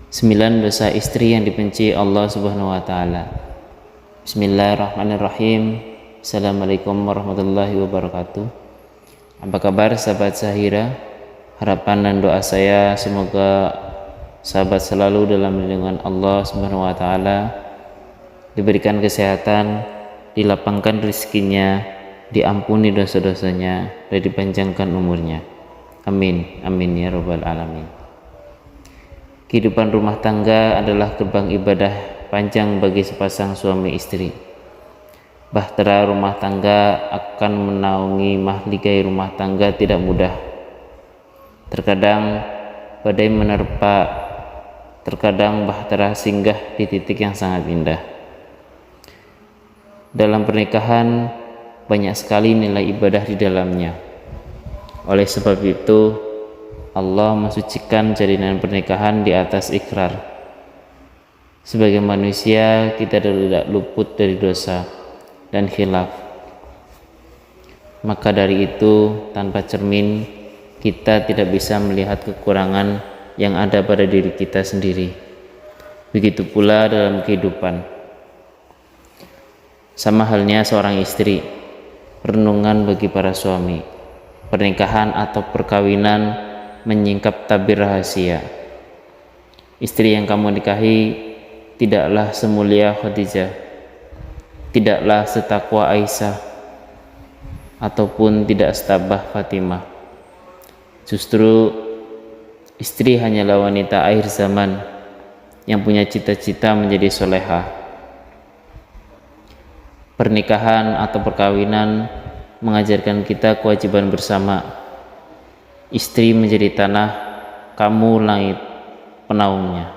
9 dosa istri yang dibenci Allah Subhanahu wa taala. Bismillahirrahmanirrahim. Assalamualaikum warahmatullahi wabarakatuh. Apa kabar sahabat Zahira? Harapan dan doa saya semoga sahabat selalu dalam lindungan Allah Subhanahu wa taala, diberikan kesehatan, dilapangkan rezekinya, diampuni dosa-dosanya, dan dipanjangkan umurnya. Amin, amin ya rabbal alamin. Kehidupan rumah tangga adalah gerbang ibadah panjang bagi sepasang suami istri. Bahtera rumah tangga akan menaungi mahligai rumah tangga tidak mudah. Terkadang badai menerpa, terkadang bahtera singgah di titik yang sangat indah. Dalam pernikahan banyak sekali nilai ibadah di dalamnya. Oleh sebab itu, Allah mensucikan jalinan pernikahan di atas ikrar. Sebagai manusia, kita tidak luput dari dosa dan khilaf. Maka dari itu, tanpa cermin, kita tidak bisa melihat kekurangan yang ada pada diri kita sendiri. Begitu pula dalam kehidupan. Sama halnya seorang istri, renungan bagi para suami. Pernikahan atau perkawinan menyingkap tabir rahasia. Istri yang kamu nikahi tidaklah semulia Khadijah, tidaklah setakwa Aisyah, ataupun tidak setabah Fatimah. Justru istri hanyalah wanita akhir zaman yang punya cita-cita menjadi solehah. Pernikahan atau perkawinan mengajarkan kita kewajiban bersama. Istri menjadi tanah, kamu langit penaungnya.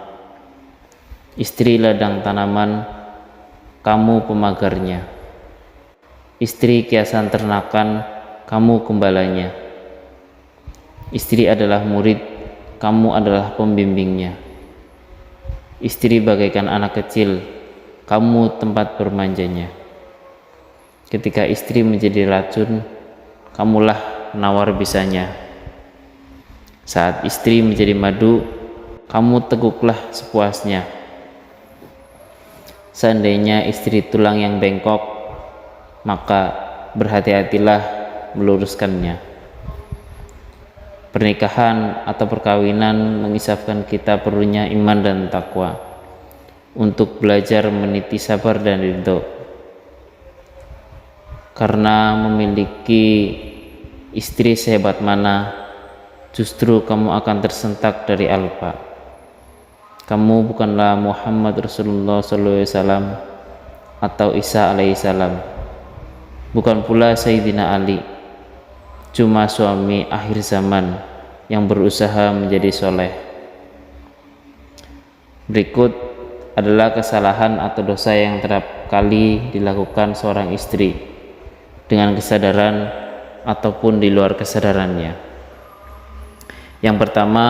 Istri ladang tanaman, kamu pemagarnya. Istri kiasan ternakan, kamu gembalanya. Istri adalah murid, kamu adalah pembimbingnya. Istri bagaikan anak kecil, kamu tempat bermanjanya. Ketika istri menjadi racun, kamulah penawar bisanya. Saat istri menjadi madu, kamu teguklah sepuasnya. Seandainya istri tulang yang bengkok, maka berhati-hatilah meluruskannya. Pernikahan atau perkawinan mengisahkan kita perlunya iman dan takwa untuk belajar meniti sabar dan ridho. Karena memiliki istri sehebat mana, justru kamu akan tersentak dari alpa. Kamu bukanlah Muhammad Rasulullah SAW atau Isa alaihissalam, bukan pula Sayyidina Ali, cuma suami akhir zaman yang berusaha menjadi soleh. Berikut adalah kesalahan atau dosa yang kerap kali dilakukan seorang istri dengan kesadaran ataupun di luar kesadarannya. Yang pertama,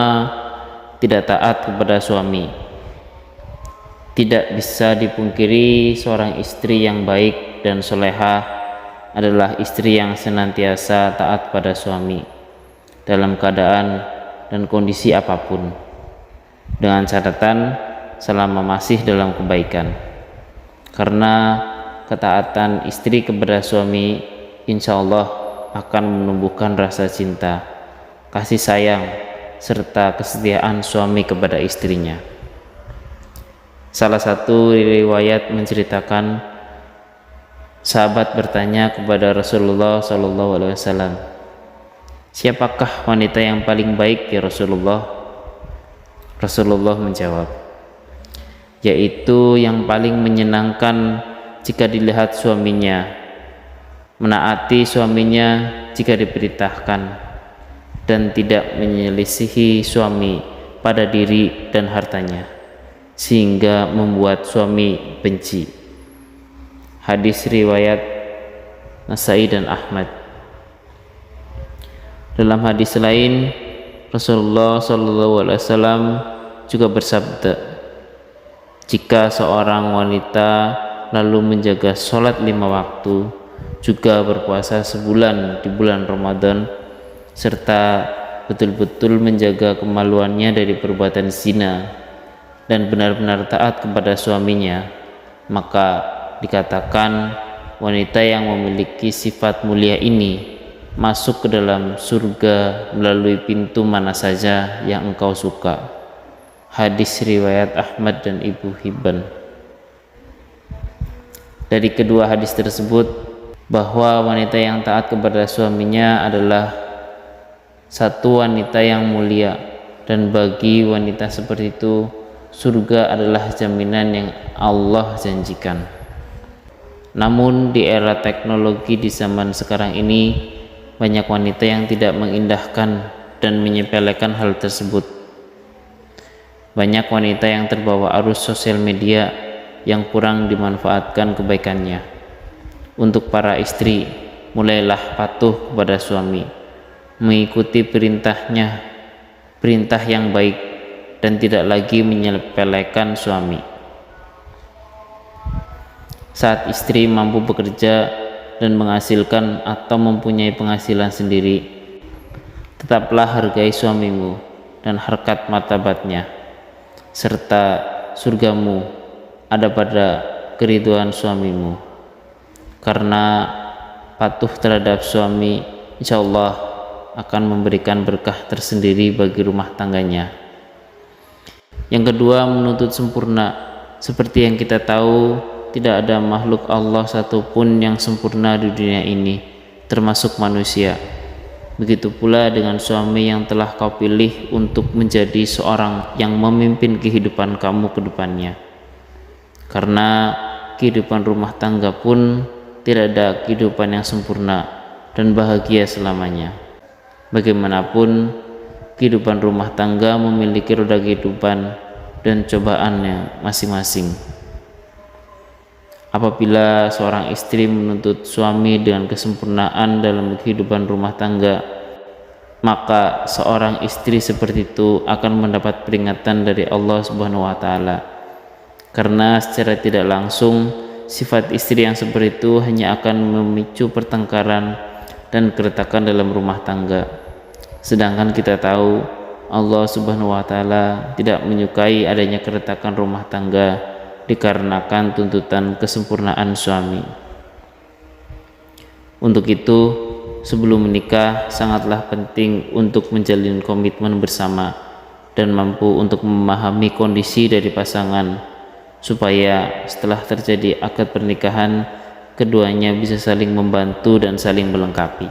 tidak taat kepada suami. Tidak bisa dipungkiri seorang istri yang baik dan solehah adalah istri yang senantiasa taat pada suami dalam keadaan dan kondisi apapun, dengan catatan selama masih dalam kebaikan. Karena ketaatan istri kepada suami insya Allah akan menumbuhkan rasa cinta, kasih sayang, serta kesetiaan suami kepada istrinya. Salah satu riwayat menceritakan, sahabat bertanya kepada Rasulullah SAW, siapakah wanita yang paling baik ya Rasulullah? Rasulullah menjawab, yaitu yang paling menyenangkan jika dilihat suaminya, menaati suaminya jika diperintahkan, dan tidak menyelisihi suami pada diri dan hartanya, sehingga membuat suami benci. Hadis riwayat Nasai dan Ahmad. Dalam hadis lain, Rasulullah SAW juga bersabda, jika seorang wanita lalu menjaga sholat 5 waktu, juga berpuasa sebulan di bulan Ramadan, serta betul-betul menjaga kemaluannya dari perbuatan zina, dan benar-benar taat kepada suaminya, maka dikatakan wanita yang memiliki sifat mulia ini masuk ke dalam surga melalui pintu mana saja yang engkau suka. Hadis riwayat Ahmad dan Ibnu Hibban. Dari kedua hadis tersebut bahwa wanita yang taat kepada suaminya adalah satu wanita yang mulia, dan bagi wanita seperti itu surga adalah jaminan yang Allah janjikan. Namun di era teknologi di zaman sekarang ini, banyak wanita yang tidak mengindahkan dan menyepelekan hal tersebut. Banyak wanita yang terbawa arus sosial media yang kurang dimanfaatkan kebaikannya. Untuk para istri, mulailah patuh kepada suami, mengikuti perintahnya, perintah yang baik, dan tidak lagi menyepelekan suami. Saat istri mampu bekerja dan menghasilkan atau mempunyai penghasilan sendiri, tetaplah hargai suamimu dan harkat martabatnya, serta surgamu ada pada keridhaan suamimu. Karena patuh terhadap suami, insya Allah akan memberikan berkah tersendiri bagi rumah tangganya. Yang kedua, menuntut sempurna. Seperti yang kita tahu, tidak ada makhluk Allah satupun yang sempurna di dunia ini, termasuk manusia. Begitu pula dengan suami yang telah kau pilih untuk menjadi seorang yang memimpin kehidupan kamu ke depannya. Karena kehidupan rumah tangga pun tidak ada kehidupan yang sempurna dan bahagia selamanya. Bagaimanapun, kehidupan rumah tangga memiliki roda kehidupan dan cobaannya masing-masing. Apabila seorang istri menuntut suami dengan kesempurnaan dalam kehidupan rumah tangga, maka seorang istri seperti itu akan mendapat peringatan dari Allah Subhanahu wa taala. Karena secara tidak langsung sifat istri yang seperti itu hanya akan memicu pertengkaran dan keretakan dalam rumah tangga. Sedangkan kita tahu Allah Subhanahu wa taala tidak menyukai adanya keretakan rumah tangga dikarenakan tuntutan kesempurnaan suami. Untuk itu, sebelum menikah sangatlah penting untuk menjalin komitmen bersama dan mampu untuk memahami kondisi dari pasangan, supaya setelah terjadi akad pernikahan keduanya bisa saling membantu dan saling melengkapi.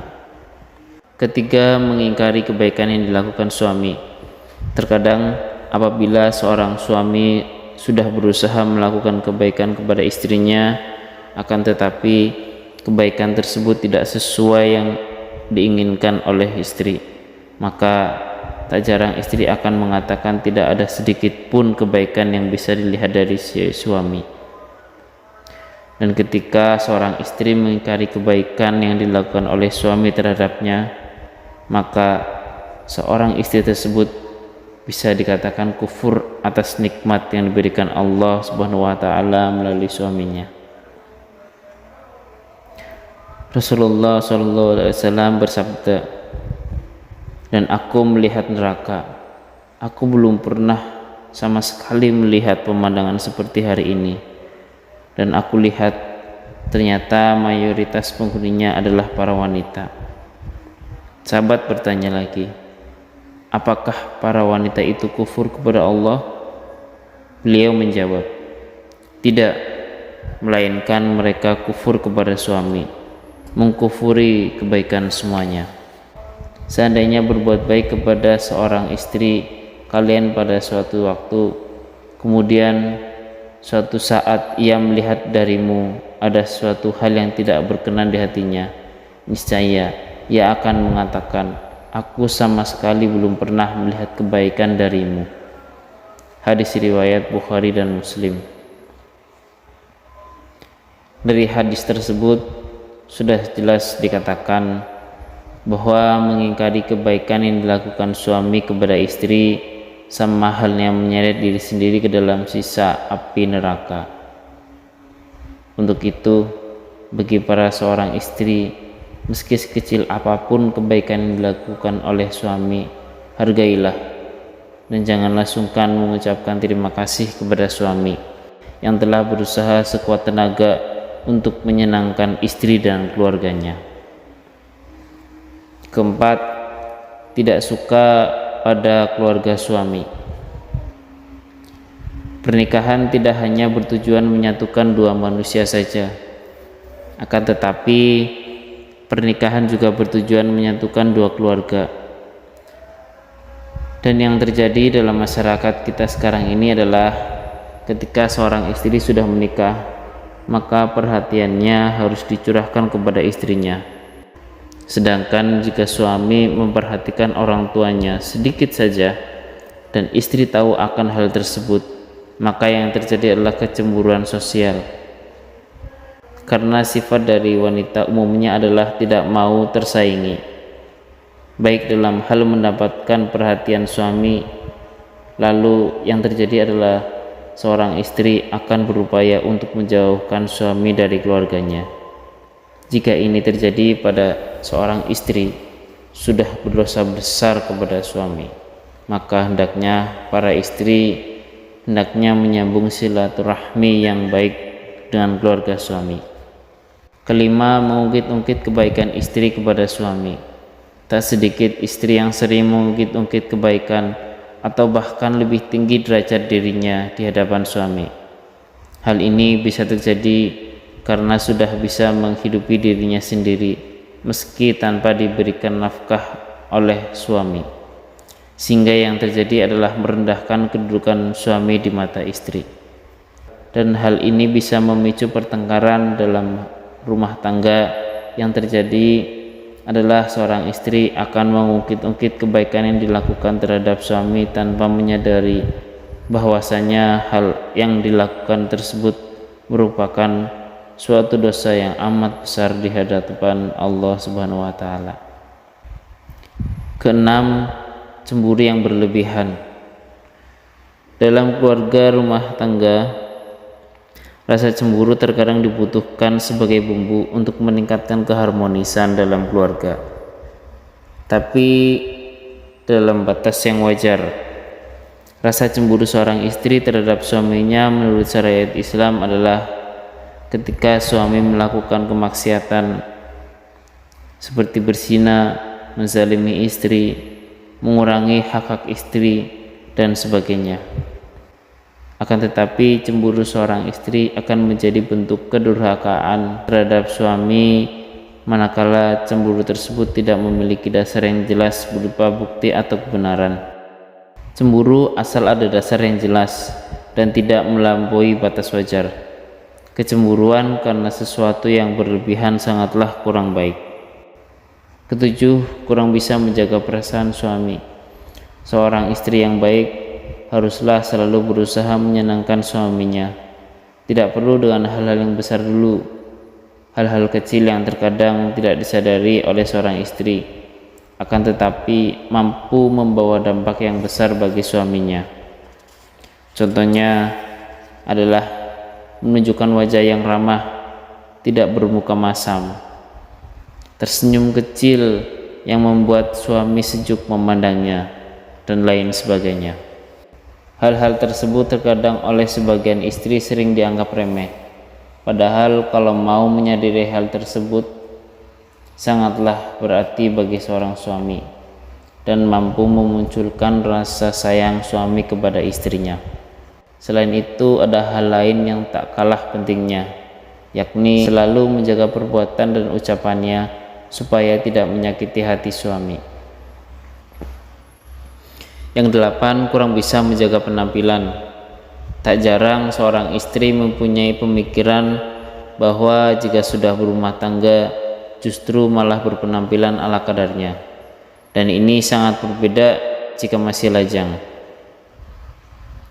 Ketiga, mengingkari kebaikan yang dilakukan suami. Terkadang apabila seorang suami sudah berusaha melakukan kebaikan kepada istrinya, akan tetapi kebaikan tersebut tidak sesuai yang diinginkan oleh istri, maka tak jarang istri akan mengatakan tidak ada sedikit pun kebaikan yang bisa dilihat dari si suami. Dan ketika seorang istri mengingkari kebaikan yang dilakukan oleh suami terhadapnya, maka seorang istri tersebut bisa dikatakan kufur atas nikmat yang diberikan Allah Subhanahu wa taala melalui suaminya. Rasulullah SAW bersabda, "Dan aku melihat neraka. Aku belum pernah sama sekali melihat pemandangan seperti hari ini. Dan aku lihat ternyata mayoritas penghuninya adalah para wanita." Sahabat bertanya lagi, apakah para wanita itu kufur kepada Allah? Beliau menjawab, tidak, melainkan mereka kufur kepada suami, mengkufuri kebaikan semuanya. Seandainya berbuat baik kepada seorang istri kalian pada suatu waktu, kemudian suatu saat ia melihat darimu ada suatu hal yang tidak berkenan di hatinya, niscaya ia akan mengatakan, aku sama sekali belum pernah melihat kebaikan darimu. Hadis riwayat Bukhari dan Muslim. Dari hadis tersebut sudah jelas dikatakan bahwa mengingkari kebaikan yang dilakukan suami kepada istri sama halnya menyeret diri sendiri ke dalam sisa api neraka. Untuk itu, bagi para seorang istri, meski sekecil apapun kebaikan yang dilakukan oleh suami, hargailah dan janganlah sungkan mengucapkan terima kasih kepada suami yang telah berusaha sekuat tenaga untuk menyenangkan istri dan keluarganya. Keempat, tidak suka pada keluarga suami. Pernikahan tidak hanya bertujuan menyatukan dua manusia saja, akan tetapi pernikahan juga bertujuan menyatukan dua keluarga. Dan yang terjadi dalam masyarakat kita sekarang ini adalah ketika seorang istri sudah menikah, maka perhatiannya harus dicurahkan kepada istrinya. Sedangkan jika suami memperhatikan orang tuanya sedikit saja dan istri tahu akan hal tersebut, maka yang terjadi adalah kecemburuan sosial. Karena sifat dari wanita umumnya adalah tidak mau tersaingi, baik dalam hal mendapatkan perhatian suami, lalu yang terjadi adalah seorang istri akan berupaya untuk menjauhkan suami dari keluarganya. Jika ini terjadi pada seorang istri sudah berdosa besar kepada suami, maka hendaknya para istri menyambung silaturahmi yang baik dengan keluarga suami. Kelima, mengungkit-ungkit kebaikan istri kepada suami. Tak sedikit istri yang sering mengungkit-ungkit kebaikan atau bahkan lebih tinggi derajat dirinya di hadapan suami. Hal ini bisa terjadi karena sudah bisa menghidupi dirinya sendiri meski tanpa diberikan nafkah oleh suami, sehingga yang terjadi adalah merendahkan kedudukan suami di mata istri. Dan hal ini bisa memicu pertengkaran dalam rumah tangga. Yang terjadi adalah seorang istri akan mengungkit-ungkit kebaikan yang dilakukan terhadap suami tanpa menyadari bahwasanya hal yang dilakukan tersebut merupakan suatu dosa yang amat besar di hadapan Allah Subhanahu wa taala. Keenam, cemburu yang berlebihan. Dalam keluarga rumah tangga, rasa cemburu terkadang dibutuhkan sebagai bumbu untuk meningkatkan keharmonisan dalam keluarga, tapi dalam batas yang wajar. Rasa cemburu seorang istri terhadap suaminya menurut syariat Islam adalah ketika suami melakukan kemaksiatan seperti berzina, menzalimi istri, mengurangi hak-hak istri, dan sebagainya. Akan tetapi cemburu seorang istri akan menjadi bentuk kedurhakaan terhadap suami manakala cemburu tersebut tidak memiliki dasar yang jelas berupa bukti atau kebenaran. Cemburu asal ada dasar yang jelas dan tidak melampaui batas wajar. Kecemburuan karena sesuatu yang berlebihan sangatlah kurang baik. Ketujuh, kurang bisa menjaga perasaan suami. Seorang istri yang baik haruslah selalu berusaha menyenangkan suaminya. Tidak perlu dengan hal-hal yang besar dulu, hal-hal kecil yang terkadang tidak disadari oleh seorang istri, akan tetapi mampu membawa dampak yang besar bagi suaminya. Contohnya adalah menunjukkan wajah yang ramah, tidak bermuka masam, tersenyum kecil yang membuat suami sejuk memandangnya, dan lain sebagainya. Hal-hal tersebut terkadang oleh sebagian istri sering dianggap remeh, padahal kalau mau menyadari hal tersebut sangatlah berarti bagi seorang suami dan mampu memunculkan rasa sayang suami kepada istrinya. Selain itu, ada hal lain yang tak kalah pentingnya, yakni selalu menjaga perbuatan dan ucapannya supaya tidak menyakiti hati suami. Yang delapan, kurang bisa menjaga penampilan. Tak jarang seorang istri mempunyai pemikiran bahwa jika sudah berumah tangga justru malah berpenampilan ala kadarnya, dan ini sangat berbeda jika masih lajang.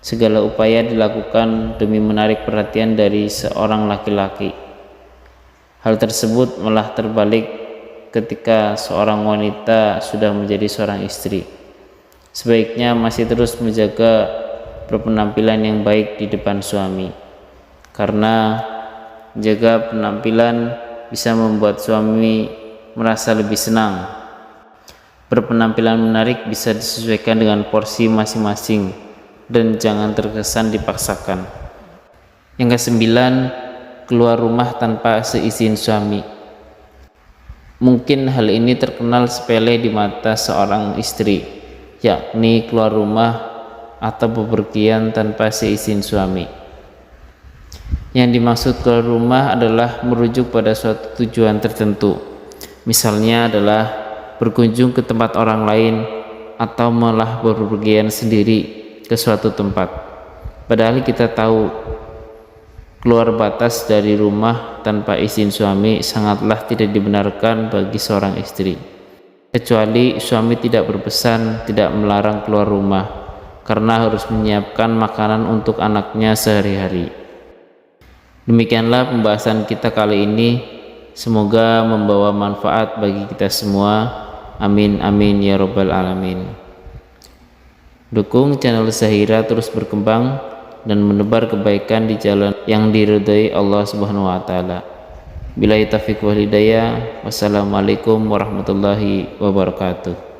Segala upaya dilakukan demi menarik perhatian dari seorang laki-laki. Hal tersebut malah terbalik ketika seorang wanita sudah menjadi seorang istri. Sebaiknya masih terus menjaga berpenampilan yang baik di depan suami, karena menjaga penampilan bisa membuat suami merasa lebih senang. Berpenampilan menarik bisa disesuaikan dengan porsi masing-masing dan jangan terkesan dipaksakan. Yang kesembilan, keluar rumah tanpa seizin suami. Mungkin hal ini terkenal sepele di mata seorang istri, yakni keluar rumah atau bepergian tanpa seizin suami. Yang dimaksud keluar rumah adalah merujuk pada suatu tujuan tertentu. Misalnya adalah berkunjung ke tempat orang lain atau malah bepergian sendiri ke suatu tempat. Padahal kita tahu keluar batas dari rumah tanpa izin suami sangatlah tidak dibenarkan bagi seorang istri. Kecuali suami tidak berpesan, tidak melarang keluar rumah karena harus menyiapkan makanan untuk anaknya sehari-hari. Demikianlah pembahasan kita kali ini. Semoga membawa manfaat bagi kita semua. Amin amin ya robbal alamin. Dukung channel Zahira terus berkembang dan menebar kebaikan di jalan yang diridhai Allah Subhanahu wa taala. Billahi taufiq wal hidayah. Wassalamualaikum warahmatullahi wabarakatuh.